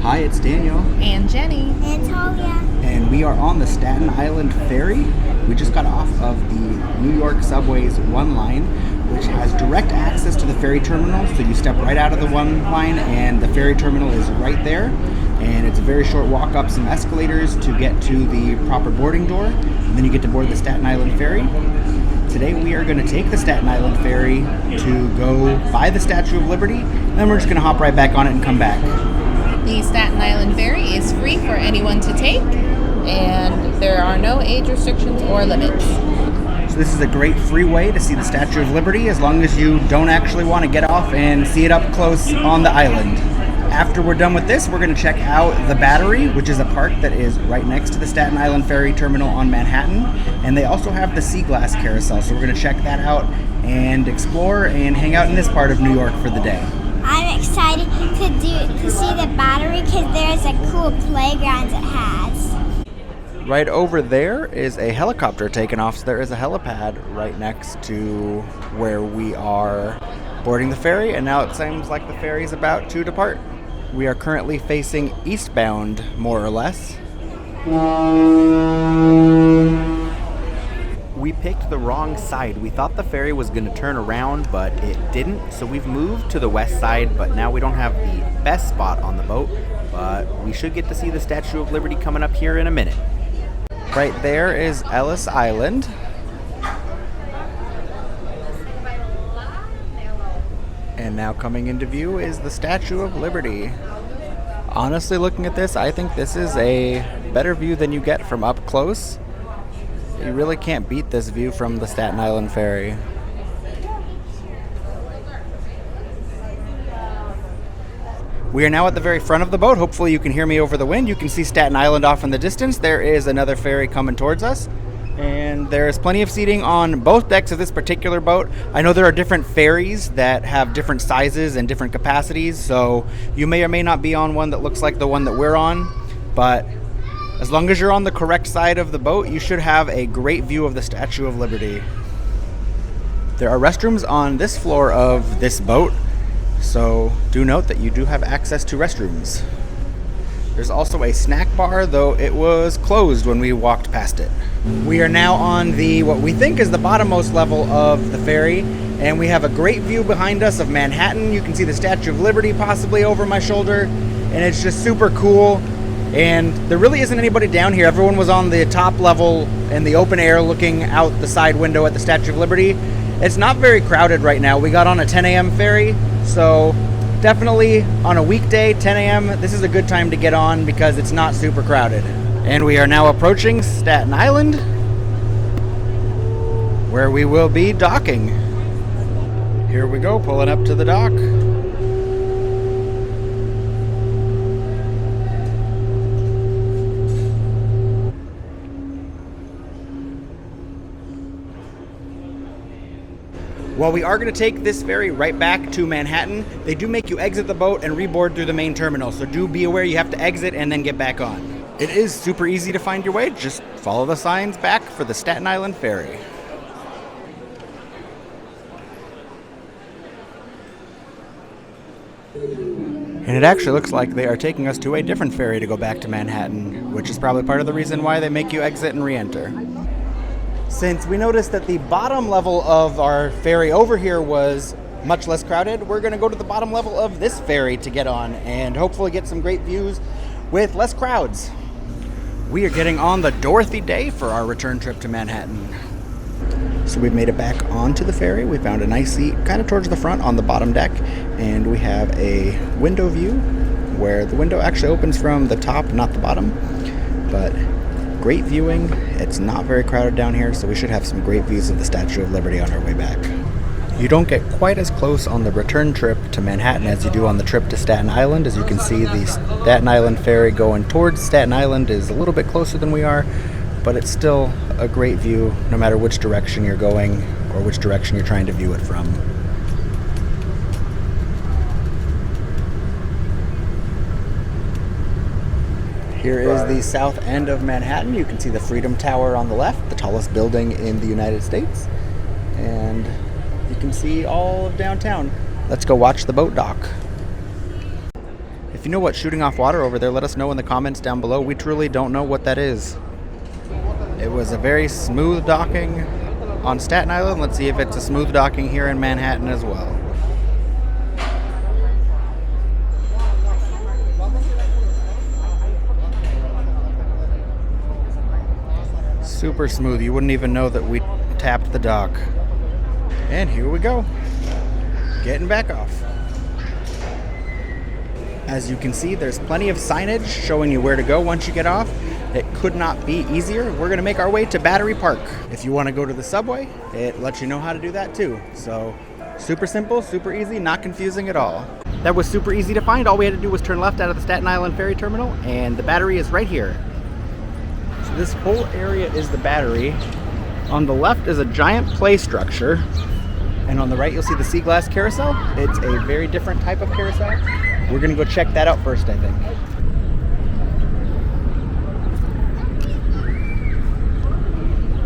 Hi, it's Daniel. And Jenny. And Talia. And we are on the Staten Island Ferry. We just got off of the New York Subway's one line, which has direct access to the ferry terminal. So you step right out of the one line and the ferry terminal is right there. And it's a very short walk up some escalators to get to the proper boarding door. And then you get to board the Staten Island Ferry. Today we are going to take the Staten Island Ferry to go by the Statue of Liberty. And then we're just going to hop right back on it and come back. The Staten Island Ferry is free for anyone to take, and there are no age restrictions or limits. So this is a great free way to see the Statue of Liberty as long as you don't actually want to get off and see it up close on the island. After we're done with this, we're going to check out the Battery, which is a park that is right next to the Staten Island Ferry Terminal on Manhattan. And they also have the Seaglass Carousel, so we're going to check that out and explore and hang out in this part of New York for the day. I'm excited to see the Battery because there's a cool playground it has. Right over there is a helicopter taking off, so there is a helipad right next to where we are boarding the ferry, and now it seems like the ferry is about to depart. We are currently facing eastbound, more or less. We picked the wrong side. We thought the ferry was going to turn around, but it didn't. So we've moved to the west side, but now we don't have the best spot on the boat. But we should get to see the Statue of Liberty coming up here in a minute. Right there is Ellis Island. And now coming into view is the Statue of Liberty. Honestly, looking at this, I think this is a better view than you get from up close. You really can't beat this view from the Staten Island Ferry. We are now at the very front of the boat. Hopefully you can hear me over the wind. You can see Staten Island off in the distance. There is another ferry coming towards us. And there's plenty of seating on both decks of this particular boat. I know there are different ferries that have different sizes and different capacities, so you may or may not be on one that looks like the one that we're on. But as long as you're on the correct side of the boat, you should have a great view of the Statue of Liberty. There are restrooms on this floor of this boat, so do note that you do have access to restrooms. There's also a snack bar, though it was closed when we walked past it. We are now on what we think is the bottommost level of the ferry, and we have a great view behind us of Manhattan. You can see the Statue of Liberty possibly over my shoulder, and it's just super cool. And there really isn't anybody down here. Everyone was on the top level in the open air looking out the side window at the Statue of Liberty. It's not very crowded right now. We got on a 10 a.m. ferry, so definitely on a weekday, 10 a.m., this is a good time to get on because it's not super crowded. And we are now approaching Staten Island, where we will be docking. Here we go, pulling up to the dock. While we are going to take this ferry right back to Manhattan, they do make you exit the boat and reboard through the main terminal, so do be aware you have to exit and then get back on. It is super easy to find your way. Just follow the signs back for the Staten Island Ferry. And it actually looks like they are taking us to a different ferry to go back to Manhattan, which is probably part of the reason why they make you exit and re-enter. Since we noticed that the bottom level of our ferry over here was much less crowded, we're going to go to the bottom level of this ferry to get on and hopefully get some great views with less crowds. We are getting on the Dorothy Day for our return trip to Manhattan. So we've made it back onto the ferry. We found a nice seat kind of towards the front on the bottom deck, and we have a window view where the window actually opens from the top, not the bottom. But great viewing. It's not very crowded down here, so we should have some great views of the Statue of Liberty on our way back. You don't get quite as close on the return trip to Manhattan as you do on the trip to Staten Island. As you can see, the Staten Island Ferry going towards Staten Island is a little bit closer than we are, but it's still a great view no matter which direction you're going or which direction you're trying to view it from. Here is the south end of Manhattan. You can see the Freedom Tower on the left, the tallest building in the United States. And you can see all of downtown. Let's go watch the boat dock. If If you know what shooting off water over there, let us know in the comments down below. We truly don't know what that is. It was a very smooth docking on Staten Island. Let's see if it's a smooth docking here in Manhattan as well. Super smooth. You wouldn't even know that we tapped the dock. And here we go. Getting back off. As you can see, there's plenty of signage showing you where to go once you get off. It could not be easier. We're going to make our way to Battery Park. If you want to go to the subway, it lets you know how to do that too. So super simple, super easy, not confusing at all. That was super easy to find. All we had to do was turn left out of the Staten Island Ferry Terminal, and the Battery is right here. So this whole area is the Battery. On the left is a giant play structure, and on the right you'll see the Seaglass Carousel. It's a very different type of carousel. We're going to go check that out first, I think.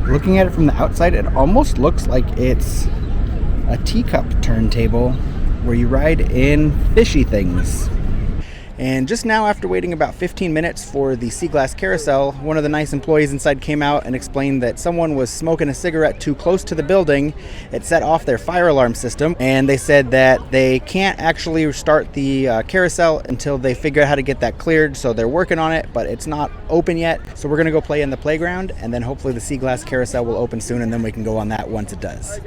Looking at it from the outside, it almost looks like it's a teacup turntable where you ride in fishy things. And just now, after waiting about 15 minutes for the Seaglass Carousel, one of the nice employees inside came out and explained that someone was smoking a cigarette too close to the building. It set off their fire alarm system, and they said that they can't actually start the carousel until they figure out how to get that cleared, so they're working on it, but it's not open yet. So we're going to go play in the playground, and then hopefully the Seaglass Carousel will open soon, and then we can go on that once it does.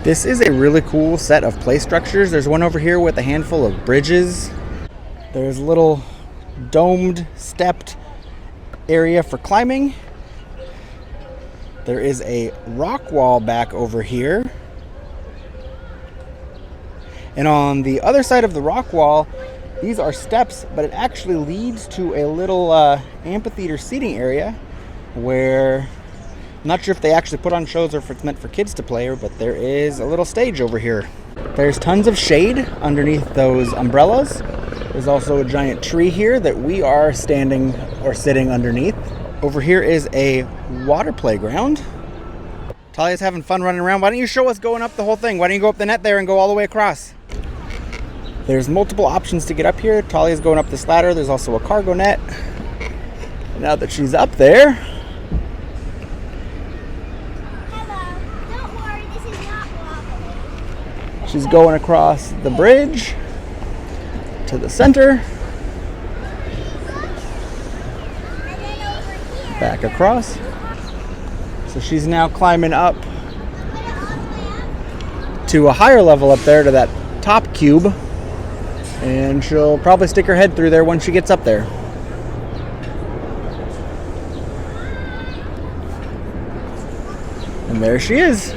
This is a really cool set of play structures. There's one over here with a handful of bridges. There's a little domed, stepped area for climbing. There is a rock wall back over here. And on the other side of the rock wall, these are steps, but it actually leads to a little amphitheater seating area where I'm not sure if they actually put on shows or if it's meant for kids to play, but there is a little stage over here. There's tons of shade underneath those umbrellas. There's also a giant tree here that we are standing or sitting underneath. Over here is a water playground. Talia's having fun running around. Why don't you show us going up the whole thing? Why don't you go up the net there and go all the way across? There's multiple options to get up here. Talia's going up this ladder. There's also a cargo net. Now that she's up there, she's going across the bridge to the center, back across. So she's now climbing up to a higher level up there to that top cube, and she'll probably stick her head through there once she gets up there. And there she is.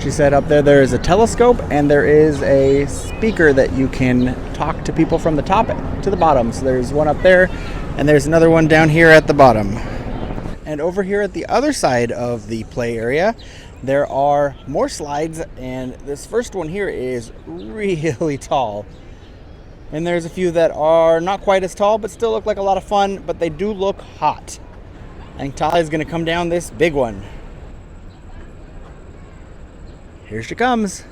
She said up there is a telescope and there is a speaker that you can talk to people from the top to the bottom. So there's one up there and there's another one down here at the bottom. And over here at the other side of the play area, there are more slides, and this first one here is really tall. And there's a few that are not quite as tall but still look like a lot of fun, but they do look hot. I think Talia's going to come down this big one. Here she comes.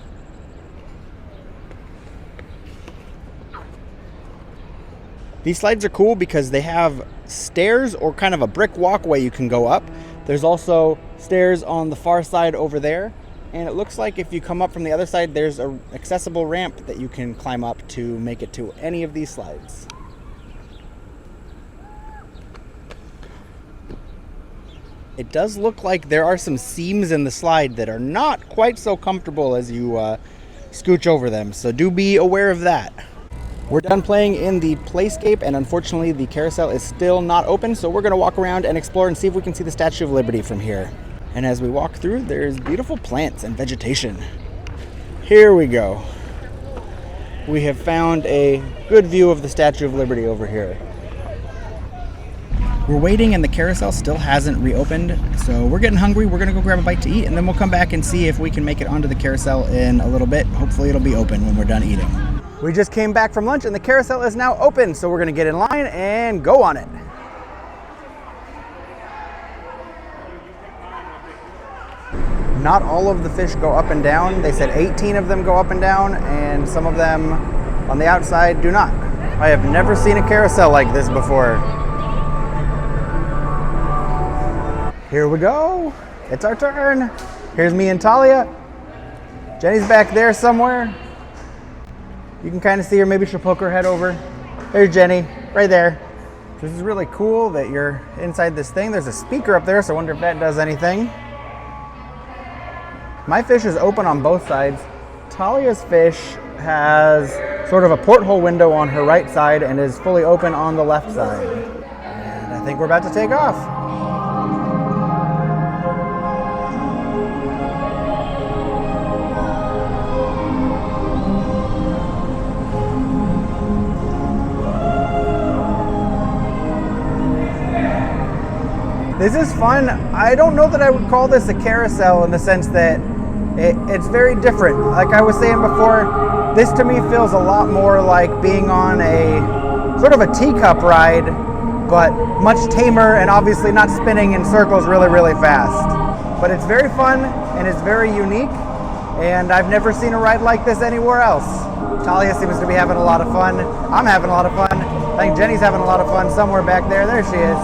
These slides are cool because they have stairs or kind of a brick walkway you can go up. There's also stairs on the far side over there. And it looks like if you come up from the other side, there's an accessible ramp that you can climb up to make it to any of these slides. It does look like there are some seams in the slide that are not quite so comfortable as you scooch over them, so do be aware of that. We're done playing in the Playscape, and unfortunately the carousel is still not open, so we're going to walk around and explore and see if we can see the Statue of Liberty from here. And as we walk through, there's beautiful plants and vegetation. Here we go. We have found a good view of the Statue of Liberty over here. We're waiting and the carousel still hasn't reopened, so we're getting hungry. We're gonna go grab a bite to eat, and then we'll come back and see if we can make it onto the carousel in a little bit. Hopefully it'll be open when we're done eating. We just came back from lunch and the carousel is now open, so we're gonna get in line and go on it. not all of the fish go up and down. They said 18 of them go up and down, and some of them on the outside do not. I have never seen a carousel like this before. Here we go. It's our turn. Here's me and Talia. Jenny's back there somewhere. You can kind of see her. Maybe she'll poke her head over. There's Jenny, right there. This is really cool that you're inside this thing. There's a speaker up there, so I wonder if that does anything. My fish is open on both sides. Talia's fish has sort of a porthole window on her right side and is fully open on the left side. And I think we're about to take off. This is fun. I don't know that I would call this a carousel in the sense that it's very different. Like I was saying before, this to me feels a lot more like being on a sort of a teacup ride, but much tamer and obviously not spinning in circles really, really fast. But it's very fun and it's very unique, and I've never seen a ride like this anywhere else. Talia seems to be having a lot of fun. I'm having a lot of fun. I think Jenny's having a lot of fun somewhere back there. There she is.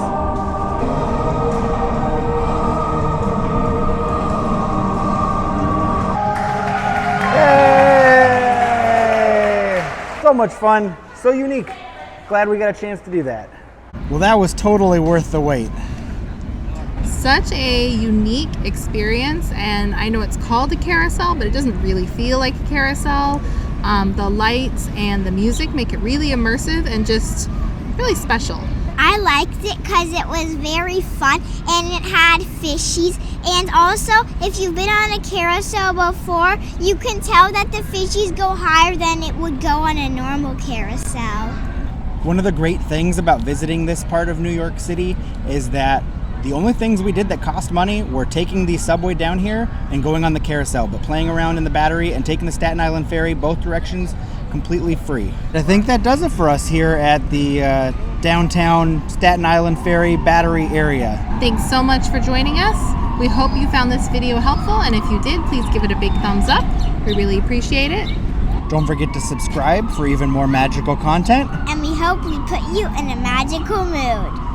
So much fun, so unique. Glad we got a chance to do that. Well, that was totally worth the wait. Such a unique experience, and I know it's called a carousel, but it doesn't really feel like a carousel. The lights and the music make it really immersive and just really special. I liked it because it was very fun and it had fishies. And also, if you've been on a carousel before, you can tell that the fishies go higher than it would go on a normal carousel. One of the great things about visiting this part of New York City is that the only things we did that cost money were taking the subway down here and going on the carousel, but playing around in the Battery and taking the Staten Island Ferry, both directions, completely free. I think that does it for us here at the downtown Staten Island Ferry Battery area. Thanks so much for joining us. We hope you found this video helpful, and if you did, please give it a big thumbs up. We really appreciate it. Don't forget to subscribe for even more magical content. And we hope we put you in a magical mood.